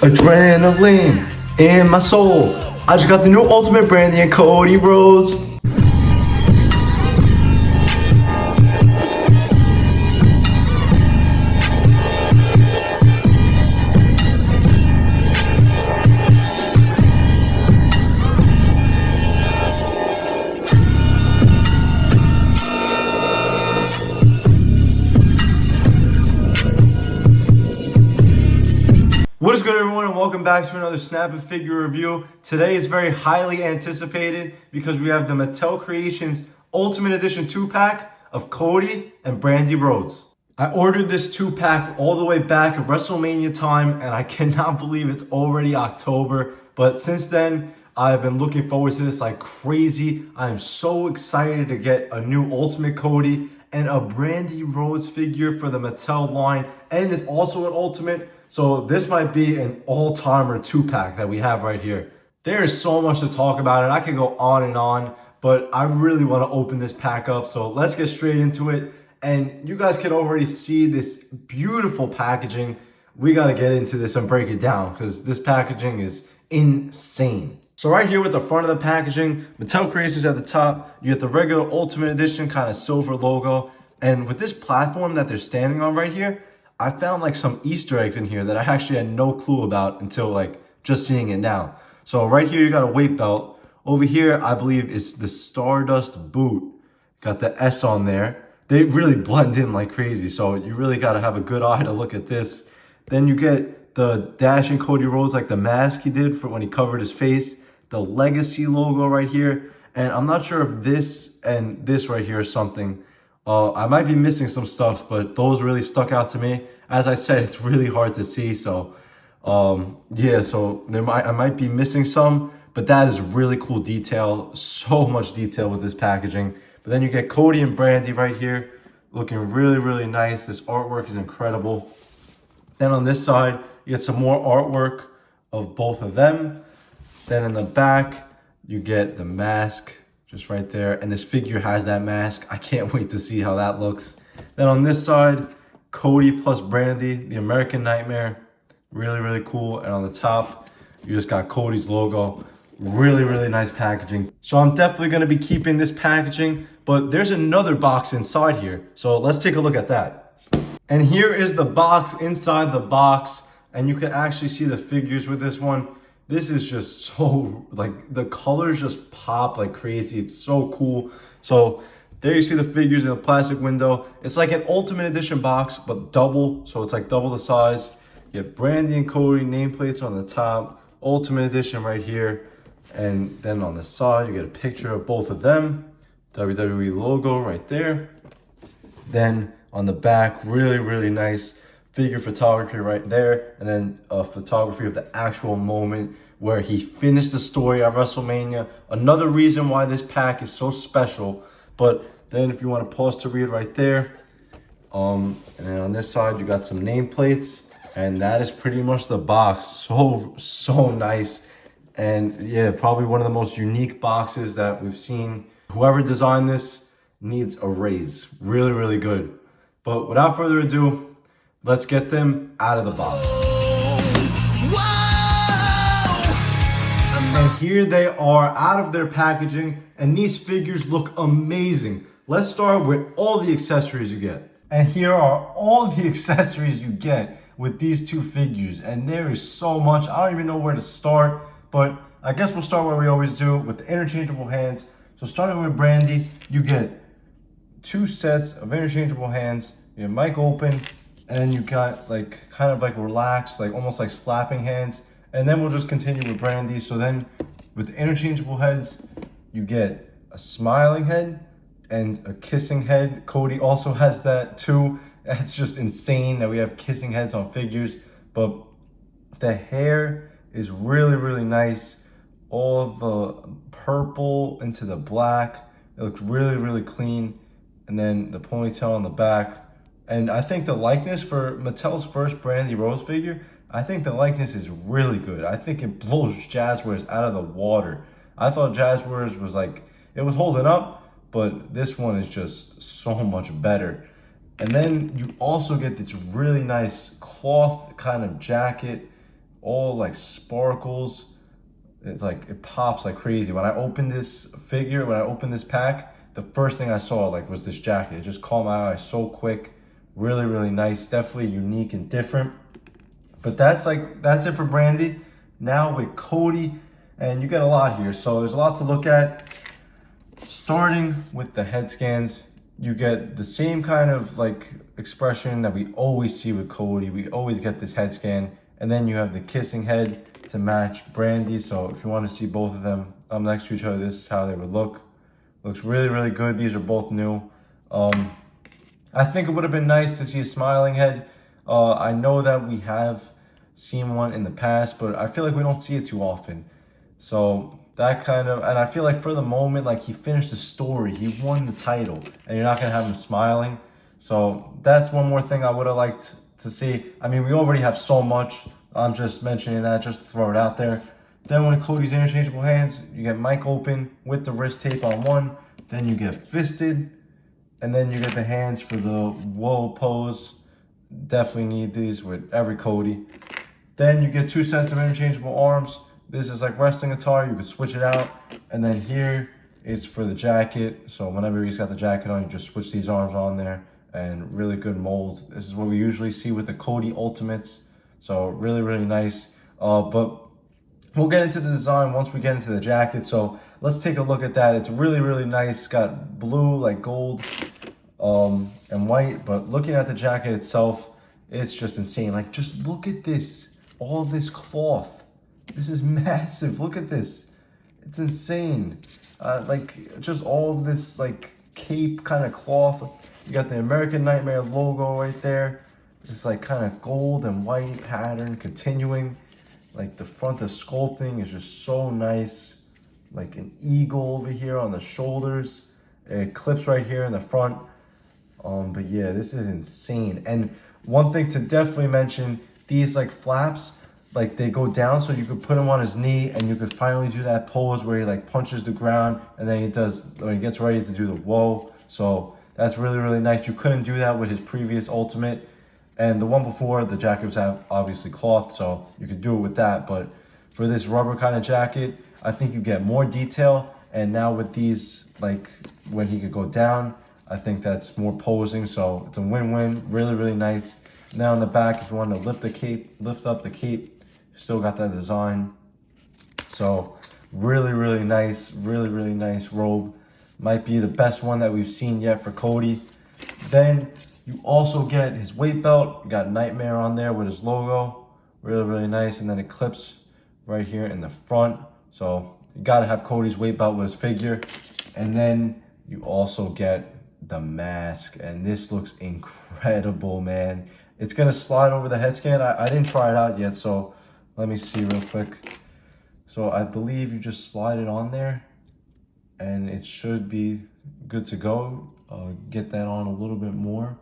Adrenaline in my soul. I just got the new Ultimate Brandi and Cody Rhodes. What is good, everyone, and welcome back to another Snap a Figure review. Today is very highly anticipated because we have the Mattel Creations Ultimate Edition 2-pack of Cody and Brandi Rhodes. I ordered this 2-pack all the way back at WrestleMania time, and I cannot believe it's already October. But since then, I've been looking forward to this like crazy. I am so excited to get a new Ultimate Cody and a Brandi Rhodes figure for the Mattel line, and it's also an Ultimate. So this might be an all-timer 2-pack that we have right here. There is so much to talk about, and I can go on and on, but I really want to open this pack up. So let's get straight into it. And you guys can already see this beautiful packaging. We got to get into this and break it down because this packaging is insane. So right here with the front of the packaging, Mattel Creations at the top, you get the regular Ultimate Edition kind of silver logo. And with this platform that they're standing on right here, I found like some Easter eggs in here that I actually had no clue about until like just seeing it now. So right here, you got a weight belt. Over here, I believe is the Stardust boot. Got the S on there. They really blend in like crazy. So you really got to have a good eye to look at this. Then you get the Dashing Cody Rhodes, like the mask he did for when he covered his face. The Legacy logo right here. And I'm not sure if this and this right here is something. I might be missing some stuff, but those really stuck out to me. As I said, it's really hard to see, so yeah, so I might be missing some, but that is really cool detail. So much detail with this packaging. But then you get Cody and Brandi right here, looking really, really nice. This artwork is incredible. Then on this side, you get some more artwork of both of them. Then in the back, you get the mask. Just right there. And this figure has that mask. I can't wait to see how that looks. Then on this side, Cody plus Brandi, the American Nightmare. Really, really cool. And on the top, you just got Cody's logo. Really, really nice packaging. So I'm definitely going to be keeping this packaging. But there's another box inside here. So let's take a look at that. And here is the box inside the box. And you can actually see the figures with this one. This is just so, like, the colors just pop like crazy. It's so cool. So there you see the figures in the plastic window. It's like an Ultimate Edition box, but double. So it's like double the size. You have Brandi and Cody nameplates on the top. Ultimate Edition right here. And then on the side, you get a picture of both of them. WWE logo right there. Then on the back, really, really nice figure photography right there, and then a photography of the actual moment where he finished the story at WrestleMania. Another reason why this pack is so special. But then if you want to pause to read right there, and then on this side you got some nameplates, and that is pretty much the box. So nice. And yeah, probably one of the most unique boxes that we've seen. Whoever designed this needs a raise. Really, really good. But without further ado, let's get them out of the box. And here they are out of their packaging, and these figures look amazing. Let's start with all the accessories you get. And here are all the accessories you get with these two figures, and there is so much. I don't even know where to start, but I guess we'll start where we always do, with the interchangeable hands. So starting with Brandi, you get 2 sets of interchangeable hands. You have mic open, and you got like kind of like relaxed, like almost like slapping hands. And then we'll just continue with Brandi. So then with the interchangeable heads, you get a smiling head and a kissing head. Cody also has that too. That's just insane that we have kissing heads on figures. But the hair is really, really nice. All the purple into the black. It looks really, really clean. And then the ponytail on the back. And I think the likeness for Mattel's first Brandi Rhodes figure, I think the likeness is really good. I think it blows Jazzwares out of the water. I thought Jazzwares was like, it was holding up, but this one is just so much better. And then you also get this really nice cloth kind of jacket all like sparkles. It's like, it pops like crazy. When I opened this figure, when I opened this pack, the first thing I saw like was this jacket. It just caught my eye so quick. Really, really nice. Definitely unique and different. But that's it for Brandi. Now with Cody, and you get a lot here. So there's a lot to look at. Starting with the head scans, you get the same kind of like expression that we always see with Cody. We always get this head scan. And then you have the kissing head to match Brandi. So if you want to see both of them up next to each other, this is how they would look. Looks really, really good. These are both new. I think it would have been nice to see a smiling head. I know that we have seen one in the past, but I feel like we don't see it too often. So that kind of, and I feel like for the moment, like he finished the story, he won the title, and you're not gonna have him smiling. So that's one more thing I would have liked to see. I mean, we already have so much. I'm just mentioning that just to throw it out there. Then when Cody's interchangeable hands, you get Mike open with the wrist tape on one. Then you get fisted. And then you get the hands for the whoa pose. Definitely need these with every Cody. Then you get 2 sets of interchangeable arms. This is like wrestling attire. You could switch it out. And then here is for the jacket. So whenever he's got the jacket on, you just switch these arms on there. And really good mold. This is what we usually see with the Cody Ultimates. So really, really nice. But we'll get into the design once we get into the jacket. So let's take a look at that. It's really, really nice. It's got blue, like gold, and white. But looking at the jacket itself, it's just insane. Like, just look at this. All this cloth. This is massive. Look at this. It's insane. Like, just all of this, like, cape kind of cloth. You got the American Nightmare logo right there. It's like kind of gold and white pattern continuing. Like the front of sculpting is just so nice. Like an eagle over here on the shoulders. It clips right here in the front. But yeah, this is insane. And one thing to definitely mention, these like flaps, like they go down so you could put him on his knee and you could finally do that pose where he like punches the ground and then he does, when he gets ready to do the whoa. So that's really, really nice. You couldn't do that with his previous Ultimate. And the one before, the jacket was obviously cloth, so you could do it with that. But for this rubber kind of jacket, I think you get more detail. And now with these, like when he could go down, I think that's more posing. So it's a win-win, really, really nice. Now in the back, if you want to lift up the cape, you still got that design. So really, really nice robe. Might be the best one that we've seen yet for Cody. Then you also get his weight belt. You got Nightmare on there with his logo. Really, really nice. And then it clips right here in the front. So you got to have Cody's weight belt with his figure. And then you also get the mask. And this looks incredible, man. It's going to slide over the head scan. I didn't try it out yet, so let me see real quick. So I believe you just slide it on there. And it should be good to go. Get that on a little bit more.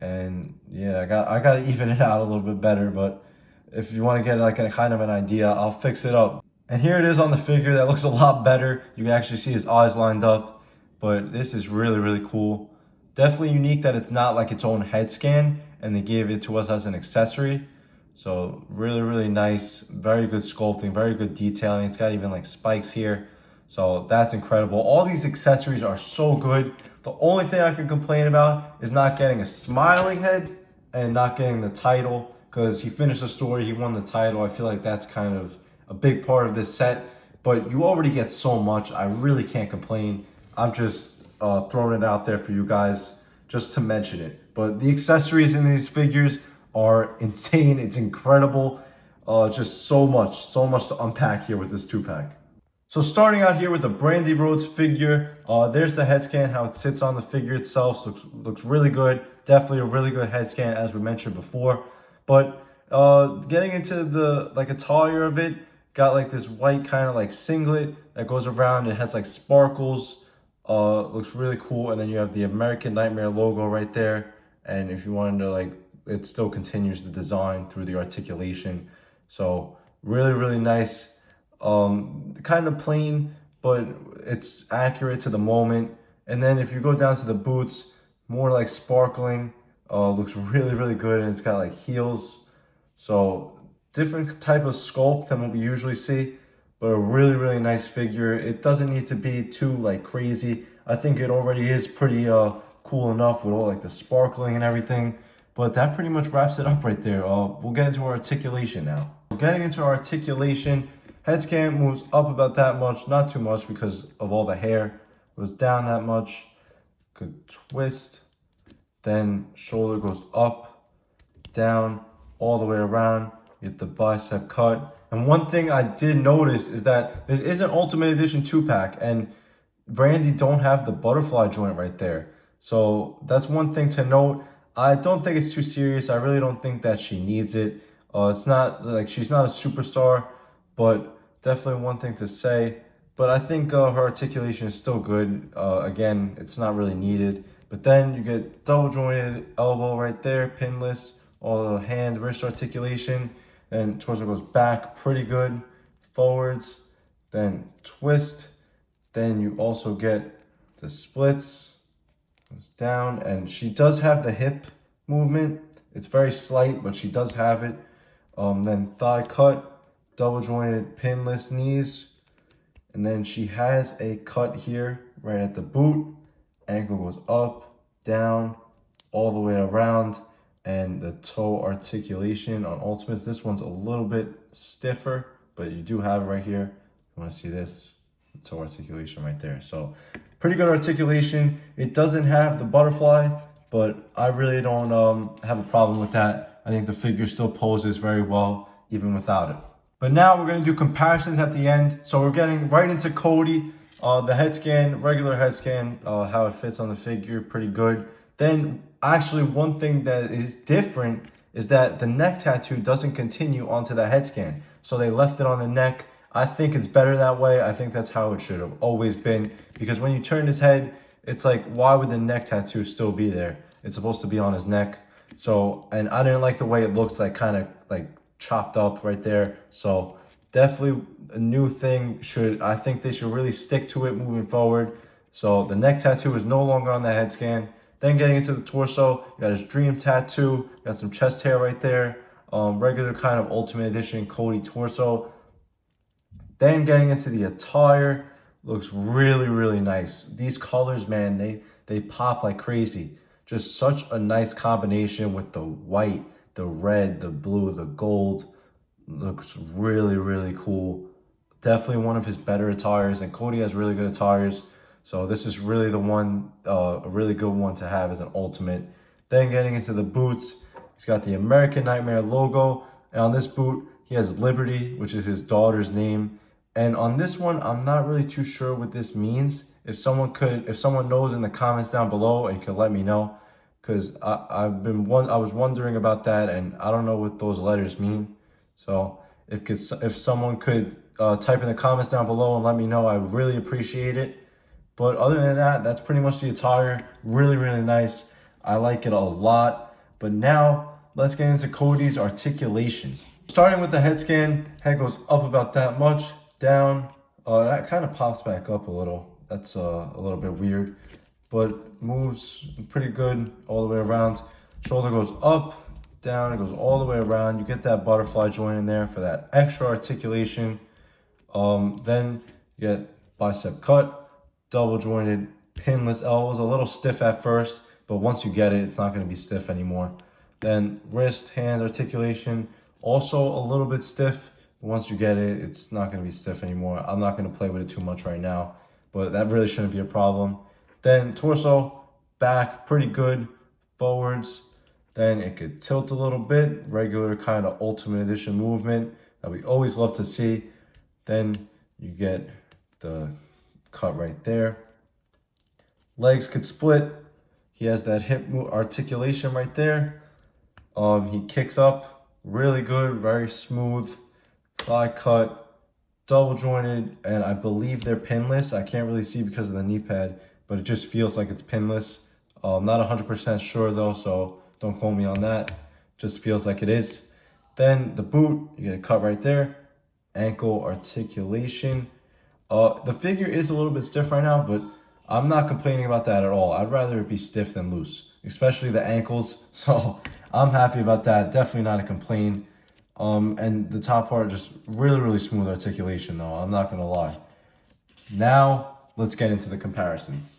And yeah, I got to even it out a little bit better, but if you want to get like a kind of an idea, I'll fix it up. And here it is on the figure. That looks a lot better. You can actually see his eyes lined up, but this is really, really cool. Definitely unique that it's not like its own head scan and they gave it to us as an accessory. So really, really nice. Very good sculpting, very good detailing. It's got even like spikes here. So that's incredible. All these accessories are so good. The only thing I can complain about is not getting a smiling head and not getting the title, because he finished the story, he won the title. I feel like that's kind of a big part of this set, but you already get so much. I really can't complain. I'm just throwing it out there for you guys just to mention it. But the accessories in these figures are insane. It's incredible. Just so much to unpack here with this 2-pack. So starting out here with the Brandi Rhodes figure, there's the head scan, how it sits on the figure itself. Looks really good. Definitely a really good head scan, as we mentioned before. But getting into the like attire of it, got like this white kind of like singlet that goes around. It has like sparkles. Looks really cool. And then you have the American Nightmare logo right there. And if you wanted to like, it still continues the design through the articulation. So really, really nice. Kind of plain, but it's accurate to the moment. And then if you go down to the boots, more like sparkling. Looks really, really good. And it's got like heels. So different type of sculpt than what we usually see, but a really, really nice figure. It doesn't need to be too like crazy. I think it already is pretty cool enough with all like the sparkling and everything. But that pretty much wraps it up right there. We'll get into our articulation now. Getting into our articulation, head scan moves up about that much, not too much because of all the hair. Goes down that much. Good twist. Then shoulder goes up, down, all the way around. Get the bicep cut. And one thing I did notice is that this is an Ultimate Edition 2-pack, and Brandi don't have the butterfly joint right there. So that's one thing to note. I don't think it's too serious. I really don't think that she needs it. It's not like she's not a superstar, but definitely one thing to say. But I think her articulation is still good. Again, it's not really needed. But then you get double jointed elbow right there, pinless, all the hand, wrist articulation. Then torso goes back pretty good, forwards, then twist. Then you also get the splits, goes down, and she does have the hip movement. It's very slight, but she does have it. Then thigh cut, double jointed pinless knees. And then she has a cut here right at the boot. Ankle goes up, down, all the way around. And the toe articulation on Ultimates, this one's a little bit stiffer, but you do have it right here. You want to see this? Toe articulation right there. So pretty good articulation. It doesn't have the butterfly, but I really don't have a problem with that. I think the figure still poses very well even without it. But now we're going to do comparisons at the end. So we're getting right into Cody. The head scan, regular head scan, how it fits on the figure, pretty good. Then actually one thing that is different is that the neck tattoo doesn't continue onto the head scan. So they left it on the neck. I think it's better that way. I think that's how it should have always been. Because when you turn his head, it's like, why would the neck tattoo still be there? It's supposed to be on his neck. So, and I didn't like the way it looks like kind of like chopped up right there. So definitely a new thing. I think they should really stick to it moving forward. So the neck tattoo is no longer on the head scan. Then getting into the torso, you got his dream tattoo, got some chest hair right there. Regular kind of Ultimate Edition Cody torso. Then getting into the attire, looks really, really nice. These colors, man, they pop like crazy. Just such a nice combination with the white, the red, the blue, the gold. Looks really, really cool. Definitely one of his better attires, and Cody has really good attires. So this is really the one, a really good one to have as an Ultimate. Then getting into the boots, he's got the American Nightmare logo. And on this boot, he has Liberty, which is his daughter's name. And on this one, I'm not really too sure what this means. If someone knows in the comments down below, and could let me know, because I was wondering about that, and I don't know what those letters mean. So if someone could type in the comments down below and let me know, I really appreciate it. But other than that, that's pretty much the attire. Really, really nice. I like it a lot. But now let's get into Cody's articulation. Starting with the head scan, head goes up about that much, down. That kind of pops back up a little. That's a little bit weird, but moves pretty good all the way around. Shoulder goes up, down, it goes all the way around. You get that butterfly joint in there for that extra articulation. Then you get bicep cut, double jointed, pinless elbows, a little stiff at first, but once you get it, it's not going to be stiff anymore. Then wrist, hand articulation, also a little bit stiff. Once you get it, it's not going to be stiff anymore. I'm not going to play with it too much right now, but that really shouldn't be a problem. Then torso, back, pretty good, forwards. Then it could tilt a little bit, regular kind of Ultimate Edition movement that we always love to see. Then you get the cut right there. Legs could split. He has that hip articulation right there. He kicks up really good, very smooth. Thigh cut, double jointed, and I believe they're pinless. I can't really see because of the knee pad, but it just feels like it's pinless. Not 100% sure though, so don't quote me on that. Just feels like it is. Then the boot, you get a cut right there. Ankle articulation. The figure is a little bit stiff right now, but I'm not complaining about that at all. I'd rather it be stiff than loose, especially the ankles. So I'm happy about that. Definitely not a complaint. And the top part, just really, really smooth articulation though, I'm not gonna lie. Now, let's get into the comparisons.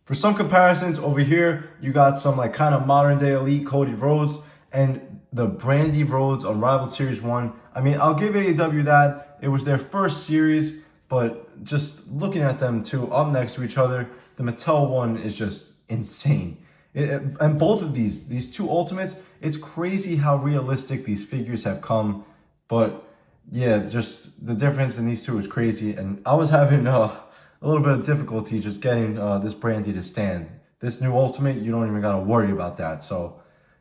For some comparisons, over here, you got some like kind of modern day elite Cody Rhodes and the Brandi Rhodes Unrivaled Series 1. I mean, I'll give AEW that. It was their first series, but just looking at them two up next to each other, the Mattel one is just insane. And both of these two Ultimates, it's crazy how realistic these figures have come. But yeah, just the difference in these two is crazy. And I was having a little bit of difficulty just getting this Brandi to stand. This new Ultimate, you don't even got to worry about that. So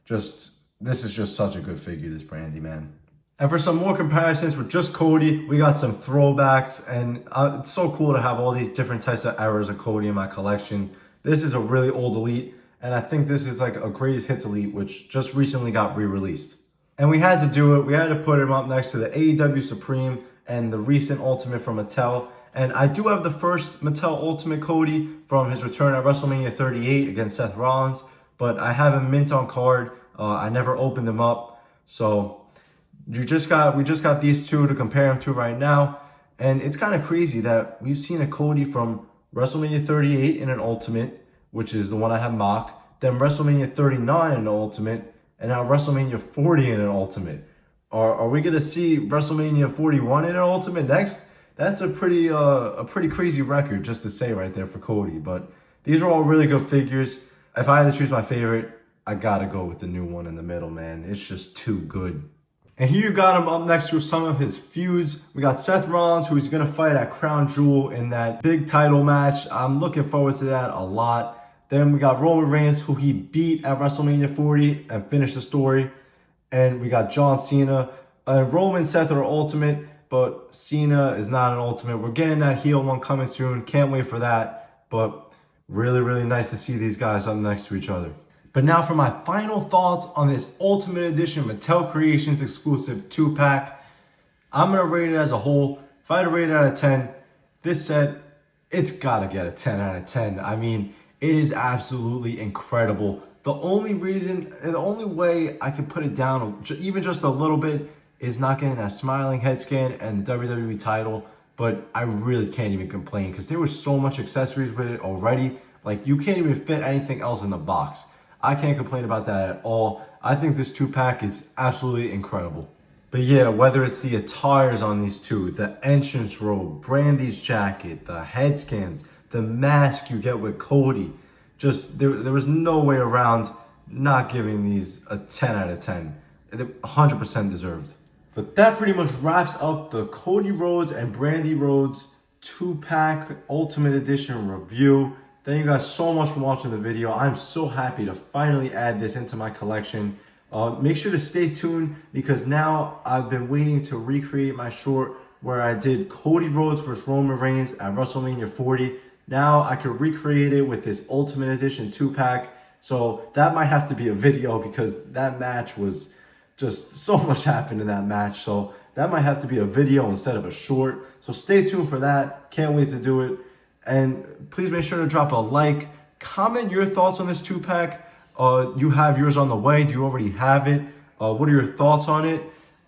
this is just such a good figure, this Brandi, man. And for some more comparisons with just Cody, we got some throwbacks. And it's so cool to have all these different types of eras of Cody in my collection. This is a really old Elite. And I think this is like a Greatest Hits Elite, which just recently got re-released. And we had to do it. We had to put him up next to the AEW Supreme and the recent Ultimate from Mattel. And I do have the first Mattel Ultimate Cody from his return at WrestleMania 38 against Seth Rollins. But I have him mint on card. I never opened them up. So we just got these two to compare them to right now. And it's kind of crazy that we've seen a Cody from WrestleMania 38 in an Ultimate, which is the one I have mock, then WrestleMania 39 in an Ultimate, and now WrestleMania 40 in an Ultimate. Are we gonna see WrestleMania 41 in an Ultimate next? That's a pretty crazy record just to say right there for Cody. But these are all really good figures. If I had to choose my favorite, I gotta go with the new one in the middle, man. It's just too good. And here you got him up next to some of his feuds. We got Seth Rollins, who's gonna fight at Crown Jewel in that big title match. I'm looking forward to that a lot. Then we got Roman Reigns, who he beat at WrestleMania 40 and finished the story. And we got John Cena. Roman, Seth are Ultimate, but Cena is not an Ultimate. We're getting that heel one coming soon. Can't wait for that. But really, really nice to see these guys up next to each other. But now for my final thoughts on this Ultimate Edition Mattel Creations exclusive 2-pack. I'm going to rate it as a whole. If I had to rate it out of 10, this set, it's got to get a 10 out of 10. I mean, it is absolutely incredible. The only way I can put it down, even just a little bit, is not getting that smiling head scan and the WWE title. But I really can't even complain because there was so much accessories with it already. Like, you can't even fit anything else in the box. I can't complain about that at all. I think this 2-pack is absolutely incredible. But yeah, whether it's the attires on these two, the entrance robe, Brandi's jacket, the head scans, the mask you get with Cody, just there was no way around not giving these a 10 out of 10. 100% deserved. But that pretty much wraps up the Cody Rhodes and Brandi Rhodes 2-pack Ultimate Edition review. Thank you guys so much for watching the video. I'm so happy to finally add this into my collection. Make sure to stay tuned because now I've been waiting to recreate my short where I did Cody Rhodes versus Roman Reigns at WrestleMania 40. Now I can recreate it with this Ultimate Edition 2-pack. So that might have to be a video because that match was just so much happened in that match. So that might have to be a video instead of a short. So stay tuned for that. Can't wait to do it. And please make sure to drop a like. Comment your thoughts on this 2-pack. You have yours on the way. Do you already have it? What are your thoughts on it?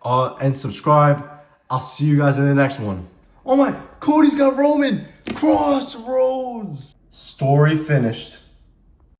And subscribe. I'll see you guys in the next one. Oh my, Cody's got Roman. Crossroads. Story finished.